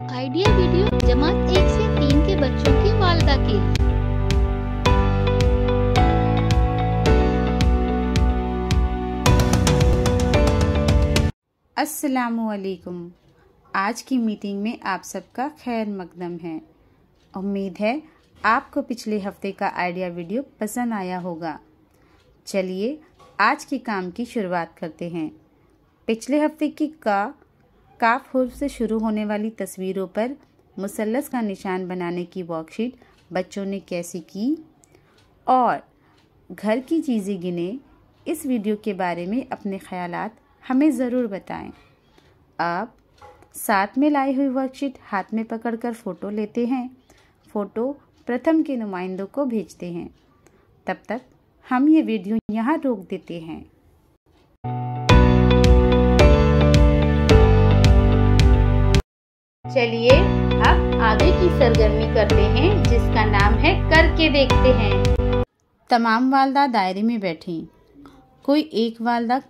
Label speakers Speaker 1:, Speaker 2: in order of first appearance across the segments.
Speaker 1: Idea video जमात 1 से 3 के बच्चों की वालिदा के लिए।
Speaker 2: अस्सलामुअलैकुम। आज की मीटिंग में आप सबका खैर मकदम है। उम्मीद है आपको पिछले हफ्ते का आइडिया वीडियो पसंद आया होगा। चलिए आज के काम की शुरुआत करते हैं। पिछले हफ्ते की काफ हुर्फ से शुरू होने वाली तस्वीरों पर मुसल्लस का निशान बनाने की वर्कशीट बच्चों ने कैसे की और घर की चीज़ें गिने, इस वीडियो के बारे में अपने ख्यालात हमें ज़रूर बताएं। अब साथ में लाई हुई वर्कशीट हाथ में पकड़कर फ़ोटो लेते हैं। फ़ोटो प्रथम के नुमाइंदों को भेजते हैं। तब तक हम ये वीडियो यहाँ रोक देते हैं। चलिए अब आगे की सरगर्मी करते हैं, जिसका नाम है करके देखते हैं। तमाम वालदा दायरे में बैठी। कोई एक वालदा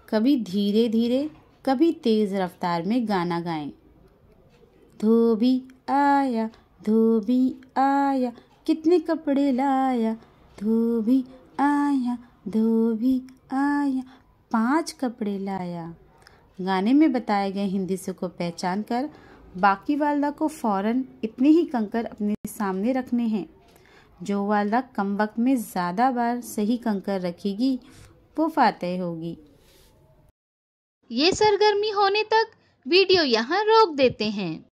Speaker 2: कभी धीरे धीरे कभी तेज रफ्तार में गाना गाएं। धोबी आया, धोबी आया, कितने कपड़े लाया। धोबी आया, धोबी आया, 5 कपड़े लाया। गाने में बताए गए हिंदिसों को पहचान कर बाकी वालदा को फौरन इतने ही कंकर अपने सामने रखने हैं। जो वालदा कम वक्त में ज़्यादा बार सही कंकर रखेगी वो फातेह होगी।
Speaker 1: ये सरगर्मी होने तक वीडियो यहाँ रोक देते हैं।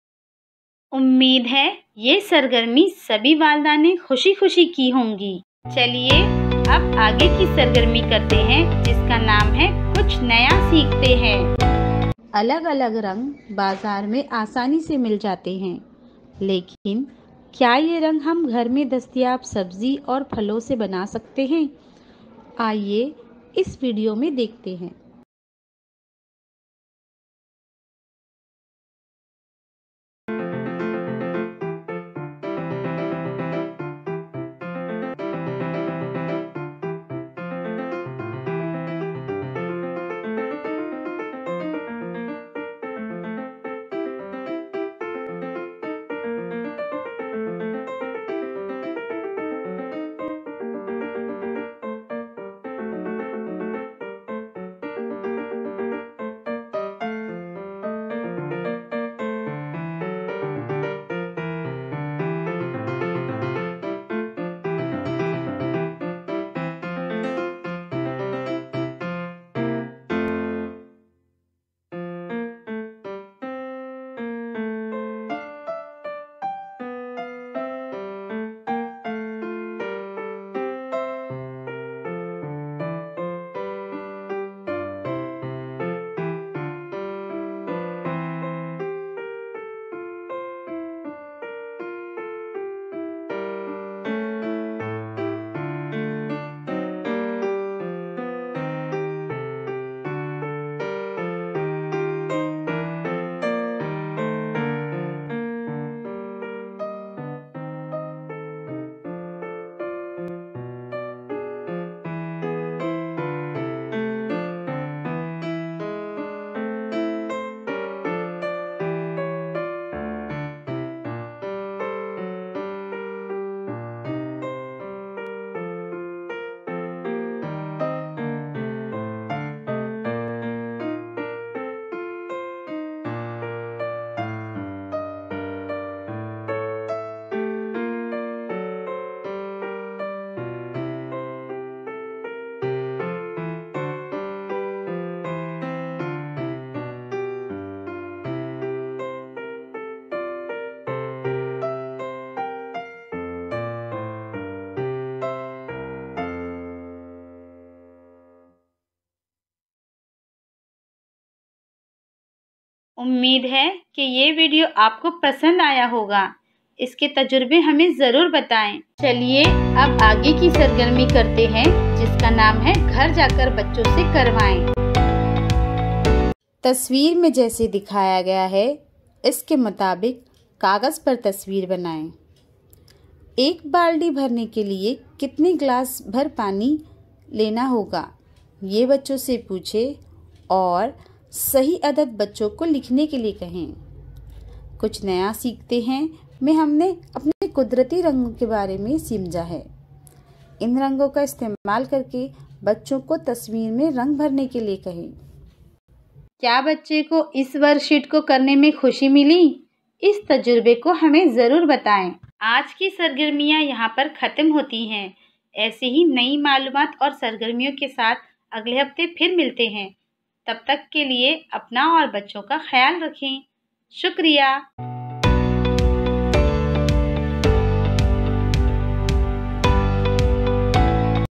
Speaker 2: उम्मीद है ये सरगर्मी सभी वालदा ने खुशी खुशी की होंगी। चलिए अब आगे की सरगर्मी करते हैं, जिसका नाम है कुछ नया सीखते हैं। अलग अलग रंग बाजार में आसानी से मिल जाते हैं, लेकिन क्या ये रंग हम घर में दस्तयाब सब्जी और फलों से बना सकते हैं? आइए इस वीडियो में देखते हैं। उम्मीद है कि ये वीडियो आपको पसंद आया होगा। इसके तजुर्बे हमें ज़रूर बताएं। चलिए अब आगे की सरगर्मी करते हैं, जिसका नाम है घर जाकर बच्चों से करवाएं। तस्वीर में जैसे दिखाया गया है इसके मुताबिक कागज़ पर तस्वीर बनाएं। एक बाल्टी भरने के लिए कितने गिलास भर पानी लेना होगा, ये बच्चों से पूछे और सही अदद बच्चों को लिखने के लिए कहें। कुछ नया सीखते हैं में हमने अपने कुदरती रंगों के बारे में समझा है। इन रंगों का इस्तेमाल करके बच्चों को तस्वीर में रंग भरने के लिए कहें। क्या बच्चे को इस वर्कशीट को करने में खुशी मिली? इस तजुर्बे को हमें ज़रूर बताएं। आज की सरगर्मियां यहाँ पर ख़त्म होती हैं। ऐसे ही नई मालूमात और सरगर्मियों के साथ अगले हफ्ते फिर मिलते हैं। तब तक के लिए अपना और बच्चों का ख्याल रखें। शुक्रिया।